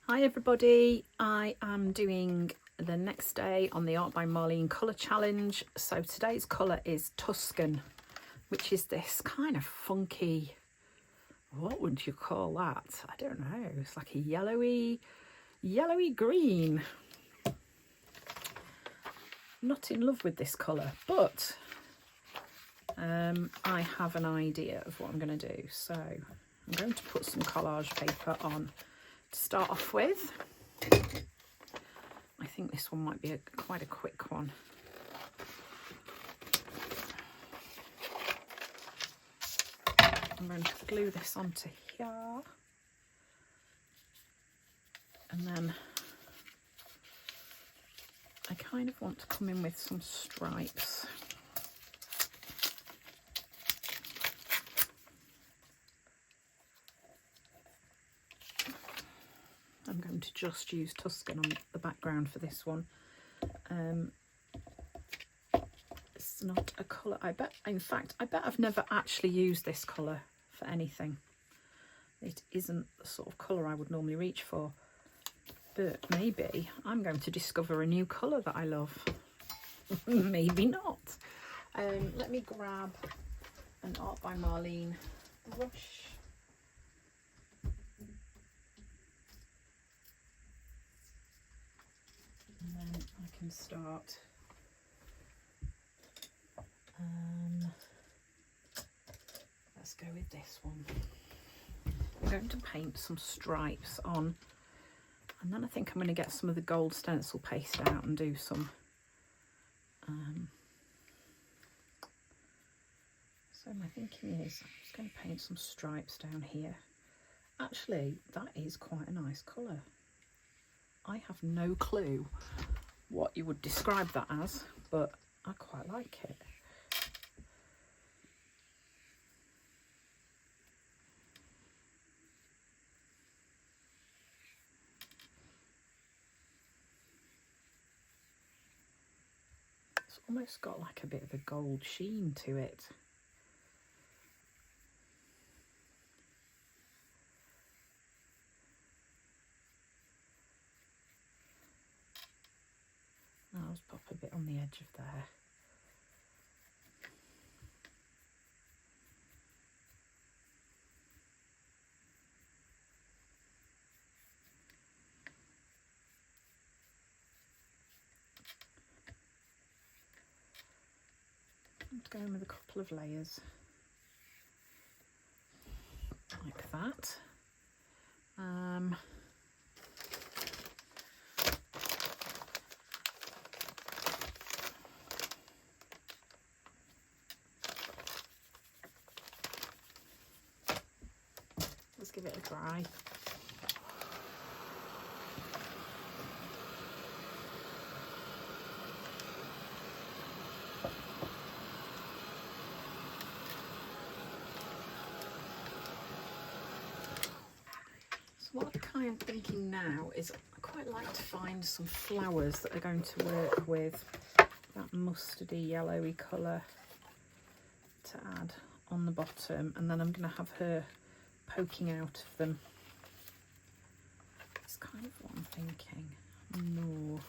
Hi everybody, I am doing the next day on the Art by Marlene colour challenge. So today's colour is Tuscan, which is this kind of funky, what would you call that? I don't know, it's like a yellowy green. Not in love with this colour, but I have an idea of what I'm going to do. So I'm going to put some collage paper on to start off with. I think this one might be quite a quick one. I'm going to glue this onto here, and then I kind of want to come in with some stripes. I'm going to just use Tuscan on the background for this one. It's not a colour, I bet I've never actually used this colour for anything. It isn't the sort of colour I would normally reach for, but maybe I'm going to discover a new colour that I love. Maybe not. Let me grab an Art by Marlene brush. And then I can start let's go with this one. I'm going to paint some stripes on, and then I think I'm going to get some of the gold stencil paste out and do some so my thinking is I'm just going to paint some stripes down here. Actually, that is quite a nice colour. I have no clue what you would describe that as, but I quite like it. It's almost got like a bit of a gold sheen to it. I'll just pop a bit on the edge of there. I'm going with a couple of layers like that. Let's give it a try. So what I'm kind of thinking now is I quite like to find some flowers that are going to work with that mustardy yellowy colour to add on the bottom, and then I'm going to have her poking out of them. It's kind of what I'm thinking. No.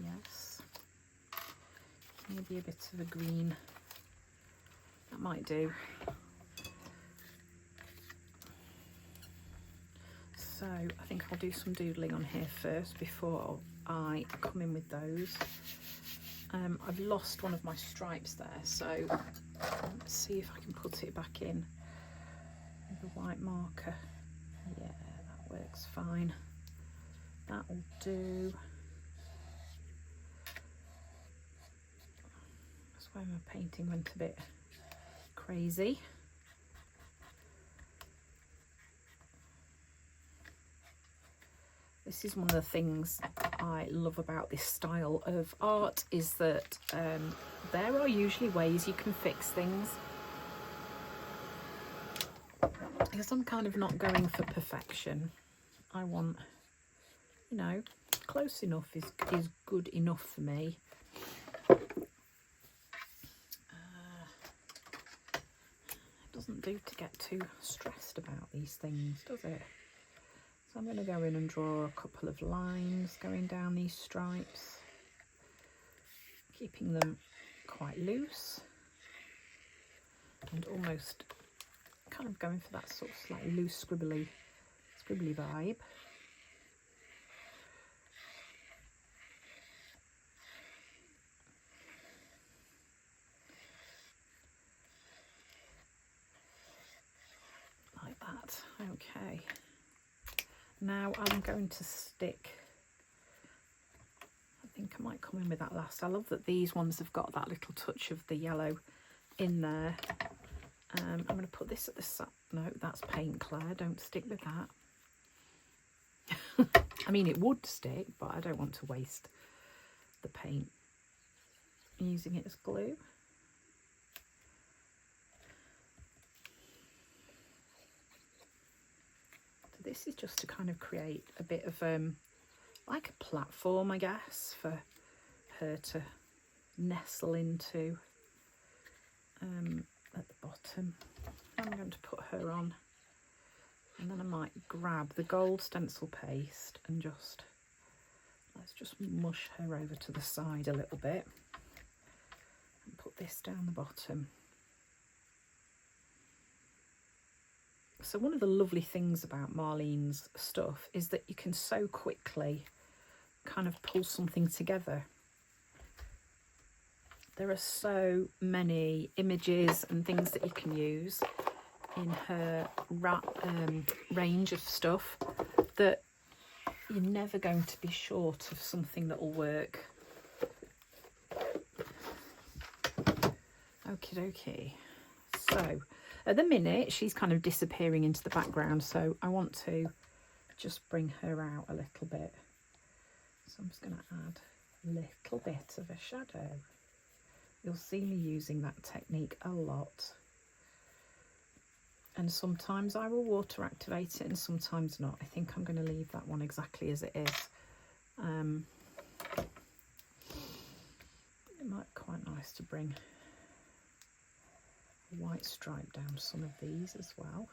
Yes. Maybe a bit of a green. That might do. So I think I'll do some doodling on here first before I come in with those. I've lost one of my stripes there, so let's see if I can put it back in with a white marker. Yeah, that works fine. That'll do. That's why my painting went a bit crazy. This is one of the things I love about this style of art, is that there are usually ways you can fix things. Because I'm kind of not going for perfection. I want, you know, close enough is good enough for me. It doesn't do to get too stressed about these things, does it? So I'm going to go in and draw a couple of lines going down these stripes, keeping them quite loose and almost kind of going for that sort of slightly loose scribbly vibe. Like that. Okay. Now I'm going to stick, I think I might come in with that last. I love that these ones have got that little touch of the yellow in there. I'm going to put this at the side. No, that's paint, Claire. Don't stick with that. I mean, it would stick, but I don't want to waste the paint using it as glue. So this is just to kind of create a bit of like a platform, I guess, for her to nestle into at the bottom. I'm going to put her on, and then I might grab the gold stencil paste and let's just mush her over to the side a little bit and put this down the bottom. So one of the lovely things about Marlene's stuff is that you can so quickly kind of pull something together. There are so many images and things that you can use in her range of stuff that you're never going to be short of something that will work. Okie dokie. So at the minute she's kind of disappearing into the background, so I want to just bring her out a little bit. So I'm just going to add a little bit of a shadow. You'll see me using that technique a lot. And sometimes I will water activate it and sometimes not. I think I'm going to leave that one exactly as it is. It might be quite nice to bring a white stripe down some of these as well.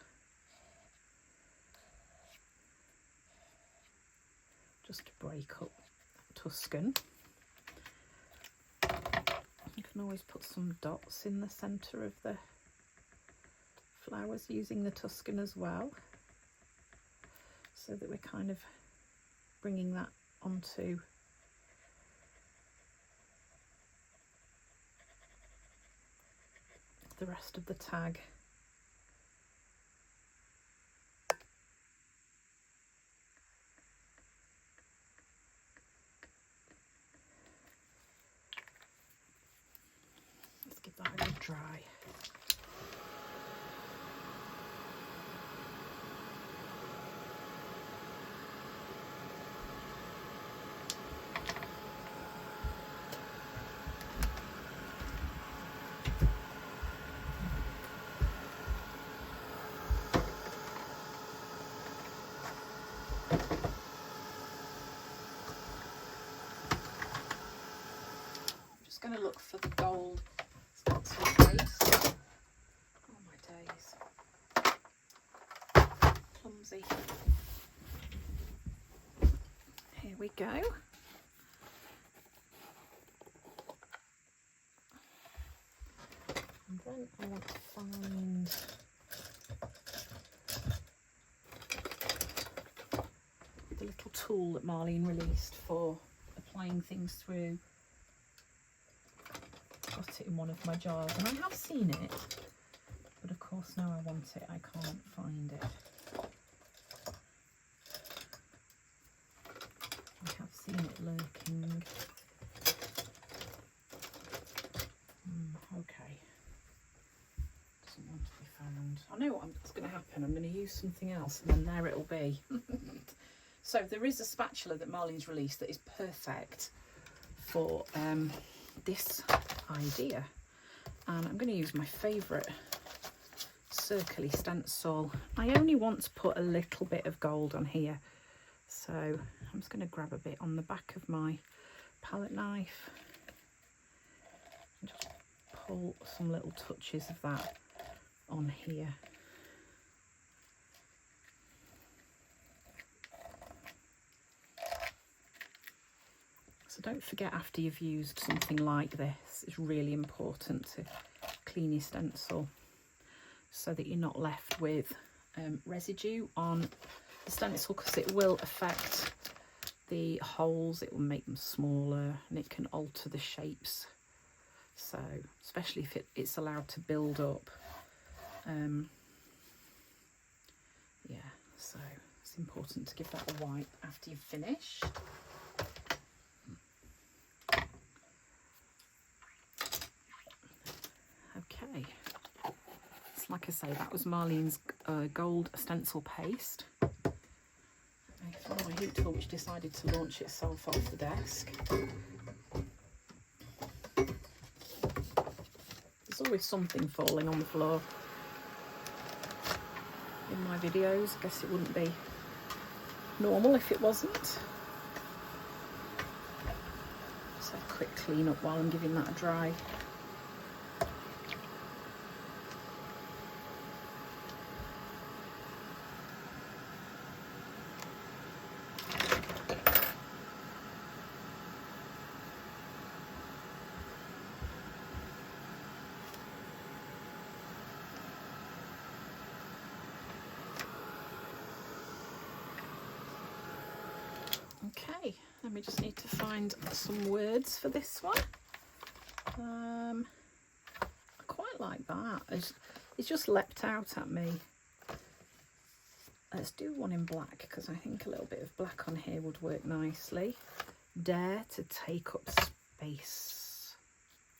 Just to break up that Tuscan. You can always put some dots in the centre of the flowers using the Tuscan as well, so that we're kind of bringing that onto the rest of the tag. Let's give that a good dry. Going to look for the gold stencil paste. Oh my days, clumsy. Here we go. And then I want to find the little tool that Marlene released for applying things through. Got it in one of my jars, and I have seen it, but of course now I want it, I can't find it. I have seen it lurking. Okay. Doesn't want to be found. I know what's going to happen. I'm going to use something else, and then there it'll be. So there is a spatula that Marlene's released that is perfect for this idea, and I'm going to use my favourite circly stencil. I only want to put a little bit of gold on here, so I'm just going to grab a bit on the back of my palette knife and just pull some little touches of that on here. So don't forget, after you've used something like this, it's really important to clean your stencil so that you're not left with residue on the stencil, because it will affect the holes, it will make them smaller, and it can alter the shapes. So especially if it's allowed to build up. Yeah, so it's important to give that a wipe after you've finished. Okay, so like I say, that was Marlene's gold stencil paste. I found my hoot tool, which decided to launch itself off the desk. There's always something falling on the floor in my videos. I guess it wouldn't be normal if it wasn't. So a quick clean up while I'm giving that a dry. Okay, then we just need to find some words for this one. I quite like that. It's just leapt out at me. Let's do one in black, because I think a little bit of black on here would work nicely. Dare to take up space.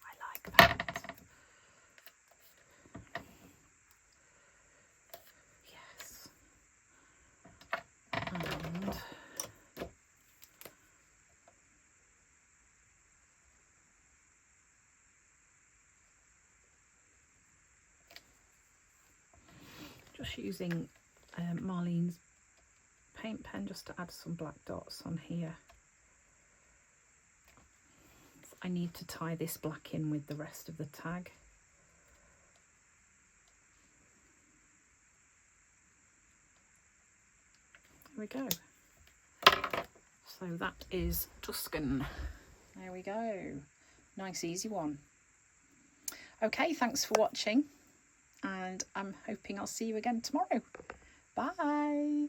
I like that. Yes. And just using Marlene's paint pen just to add some black dots on here. I need to tie this black in with the rest of the tag. There we go. So that is Tuscan. There we go. Nice easy one. Okay, thanks for watching, and I'm hoping I'll see you again tomorrow. Bye.